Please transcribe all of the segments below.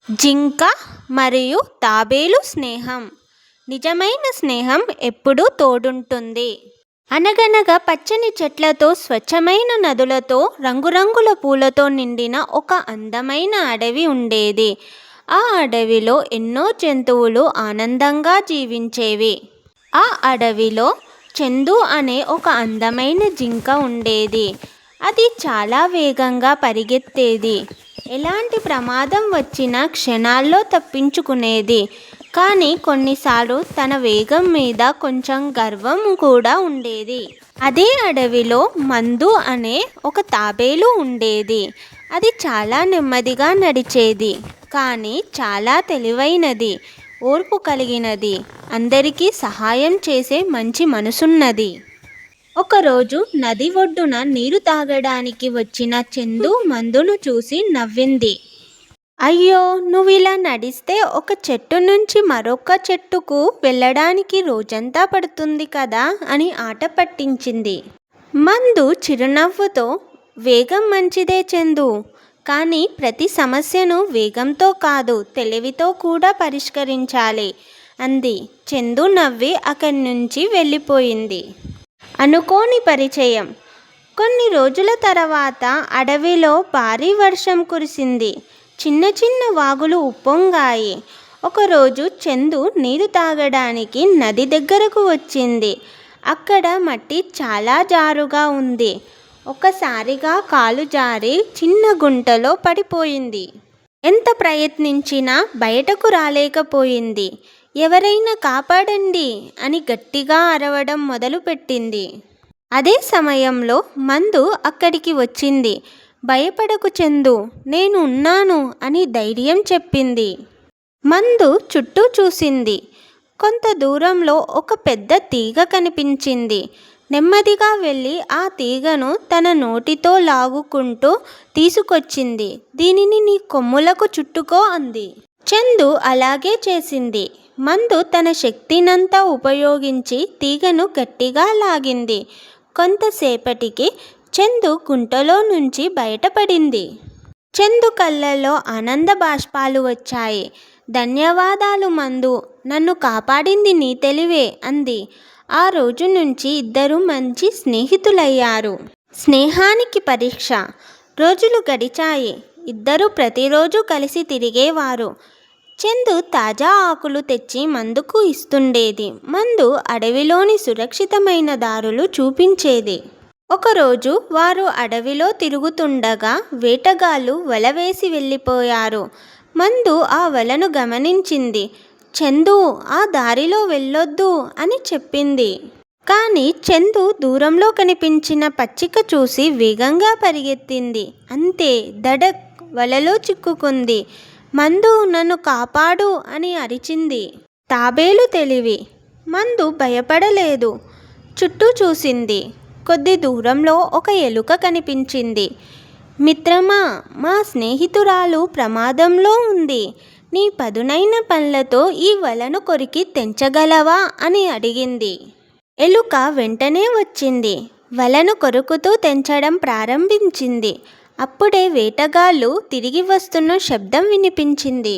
జింక మరియు తాబేలు స్నేహం. నిజమైన స్నేహం ఎప్పుడూ తోడుంటుంది. అనగనగా పచ్చని చెట్లతో, స్వచ్ఛమైన నదులతో, రంగురంగుల పూలతో నిండిన ఒక అందమైన అడవి ఉండేది. ఆ అడవిలో ఎన్నో జంతువులు ఆనందంగా జీవించేవి. ఆ అడవిలో చందు అనే ఒక అందమైన జింక ఉండేది. అది చాలా వేగంగా పరిగెత్తేది. ఎలాంటి ప్రమాదం వచ్చినా క్షణాల్లో తప్పించుకునేది. కానీ కొన్నిసార్లు తన వేగం మీద కొంచెం గర్వం కూడా ఉండేది. అదే అడవిలో మందు అనే ఒక తాబేలు ఉండేది. అది చాలా నెమ్మదిగా నడిచేది, కానీ చాలా తెలివైనది, ఓర్పు కలిగినది, అందరికీ సహాయం చేసే మంచి మనసున్నది. ఒకరోజు నది ఒడ్డున నీరు తాగడానికి వచ్చిన చందు మందును చూసి నవ్వింది. అయ్యో, నువ్విలా నడిస్తే ఒక చెట్టు నుంచి మరొక చెట్టుకు వెళ్ళడానికి రోజంతా పడుతుంది కదా అని ఆట పట్టించింది. మందు చిరునవ్వుతో, వేగం మంచిదే చందు, కానీ ప్రతి సమస్యను వేగంతో కాదు, తెలివితో కూడా పరిష్కరించాలి అంది. చందు నవ్వి అక్కడి నుంచి వెళ్ళిపోయింది. అనుకోని పరిచయం. కొన్ని రోజుల తర్వాత అడవిలో భారీ వర్షం కురిసింది. చిన్న చిన్న వాగులు ఉప్పొంగాయి. ఒకరోజు చందు నీరు తాగడానికి నది దగ్గరకు వచ్చింది. అక్కడ మట్టి చాలా జారుగా ఉంది. ఒక్కసారిగా కాలు జారి చిన్న గుంటలో పడిపోయింది. ఎంత ప్రయత్నించినా బయటకు రాలేకపోయింది. ఎవరైనా కాపాడండి అని గట్టిగా అరవడం మొదలుపెట్టింది. అదే సమయంలో మందు అక్కడికి వచ్చింది. భయపడకు చందు, నేను ఉన్నాను అని ధైర్యం చెప్పింది. మందు చుట్టూ చూసింది. కొంత దూరంలో ఒక పెద్ద తీగ కనిపించింది. నెమ్మదిగా వెళ్ళి ఆ తీగను తన నోటితో లాగుకుంటూ తీసుకొచ్చింది. దీనిని నీ కొమ్ములకు చుట్టుకో అంది. చందు అలాగే చేసింది. మందు తన శక్తినంతా ఉపయోగించి తీగను గట్టిగా లాగింది. కొంతసేపటికి చందు గుంటలో నుంచి బయటపడింది. చందు కళ్ళల్లో ఆనంద బాష్పాలు వచ్చాయి. ధన్యవాదాలు మందు, నన్ను కాపాడింది నీ తెలివే అంది. ఆ రోజు నుంచి ఇద్దరు మంచి స్నేహితులయ్యారు. స్నేహానికి పరీక్ష. రోజులు గడిచాయి. ఇద్దరు ప్రతిరోజు కలిసి తిరిగేవారు. చందు తాజా ఆకులు తెచ్చి మందుకు ఇస్తుండేది. మందు అడవిలోని సురక్షితమైన దారులు చూపించేది. ఒకరోజు వారు అడవిలో తిరుగుతుండగా వేటగాళ్ళు వల వేసి వెళ్ళిపోయారు. మందు ఆ వలను గమనించింది. చందు, ఆ దారిలో వెళ్ళొద్దు అని చెప్పింది. కానీ చందు దూరంలో కనిపించిన పచ్చిక చూసి వేగంగా పరిగెత్తింది. అంతే, దడక్, వలలో చిక్కుకుంది. మందు, నన్ను కాపాడు అని అరిచింది. తాబేలు తెలివి. మందు భయపడలేదు. చుట్టూ చూసింది. కొద్ది దూరంలో ఒక ఎలుక కనిపించింది. మిత్రమా, మా స్నేహితురాలు ప్రమాదంలో ఉంది. నీ పదునైన పళ్ళతో ఈ వలను కొరికి తెంచగలవా అని అడిగింది. ఎలుక వెంటనే వచ్చింది. వలను కొరుకుతూ తెంచడం ప్రారంభించింది. అప్పుడే వేటగాళ్ళు తిరిగి వస్తున్న శబ్దం వినిపించింది.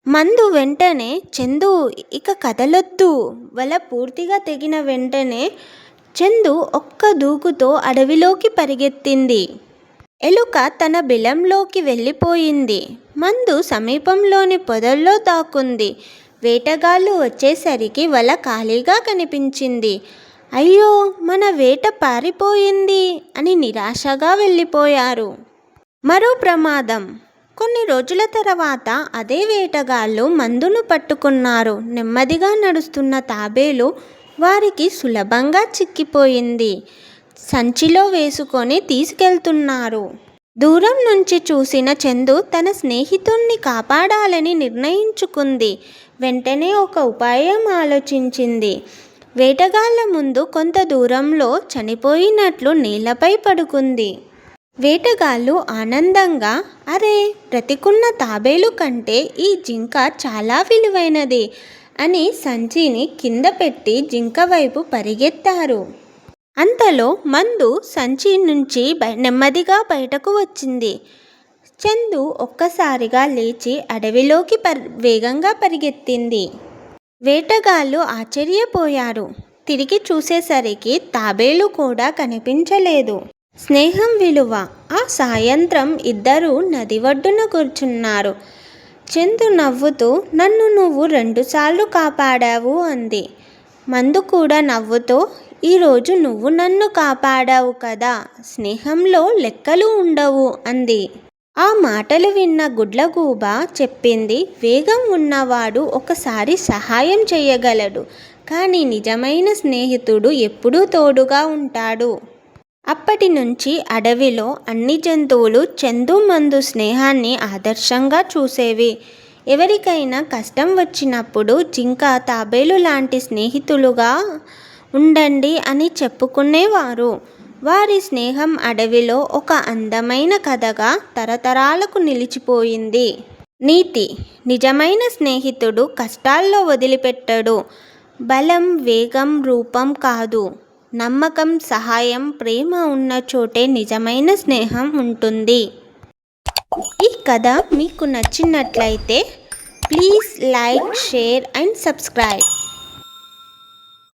మందు వెంటనే, చందు, ఇక కదలొద్దు. వల పూర్తిగా తెగిన వెంటనే చందు ఒక్క దూకుతో అడవిలోకి పరిగెత్తింది. ఎలుక తన బిలంలోకి వెళ్ళిపోయింది. మందు సమీపంలోని పొదల్లో దాక్కుంది. వేటగాళ్ళు వచ్చేసరికి వల ఖాళీగా కనిపించింది. అయ్యో, మన వేట పారిపోయింది అని నిరాశగా వెళ్ళిపోయారు. మరో ప్రమాదం. కొన్ని రోజుల తర్వాత అదే వేటగాళ్ళు మందును పట్టుకున్నారు. నెమ్మదిగా నడుస్తున్న తాబేలు వారికి సులభంగా చిక్కిపోయింది. సంచిలో వేసుకొని తీసుకెళ్తున్నారు. దూరం నుంచి చూసిన చందు తన స్నేహితుణ్ణి కాపాడాలని నిర్ణయించుకుంది. వెంటనే ఒక ఉపాయం ఆలోచించింది. వేటగాళ్ళ ముందు కొంత దూరంలో చనిపోయినట్లు నేలపై పడుకుంది. వేటగాళ్ళు ఆనందంగా, అరే, బ్రతికున్న తాబేలు కంటే ఈ జింక చాలా విలువైనది అని సంచిని కింద పెట్టి జింక వైపు పరిగెత్తారు. అంతలో మందు సంచి నుంచి నెమ్మదిగా బయటకు వచ్చింది. చందు ఒక్కసారిగా లేచి అడవిలోకి వేగంగా పరిగెత్తింది. వేటగాళ్ళు ఆశ్చర్యపోయారు. తిరిగి చూసేసరికి తాబేలు కూడా కనిపించలేదు. స్నేహం విలువ. ఆ సాయంత్రం ఇద్దరూ నది ఒడ్డున కూర్చున్నారు. చందు నవ్వుతూ, నన్ను నువ్వు 2 సార్లు కాపాడావు అంది. మందు కూడా నవ్వుతూ, ఈరోజు నువ్వు నన్ను కాపాడావు కదా, స్నేహంలో లెక్కలు ఉండవు అంది. ఆ మాటలు విన్న గుడ్లగూబ చెప్పింది, వేగం ఉన్నవాడు ఒకసారి సహాయం చేయగలడు, కానీ నిజమైన స్నేహితుడు ఎప్పుడూ తోడుగా ఉంటాడు. అప్పటి నుంచి అడవిలో అన్ని జంతువులు చందు మందు స్నేహాన్ని ఆదర్శంగా చూసేవి. ఎవరికైనా కష్టం వచ్చినప్పుడు జింక, తాబేలు లాంటి స్నేహితులుగా ఉండండి అని చెప్పుకునేవారు. వారి స్నేహం అడవిలో ఒక అందమైన కథగా తరతరాలకు నిలిచిపోయింది. నీతి. నిజమైన స్నేహితుడు కష్టాల్లో వదిలిపెట్టడు. బలం, వేగం, రూపం కాదు. నమ్మకం, సహాయం, ప్రేమ ఉన్న చోటే నిజమైన స్నేహం ఉంటుంది. ఈ కథ మీకు నచ్చినట్లయితే please like, share and subscribe.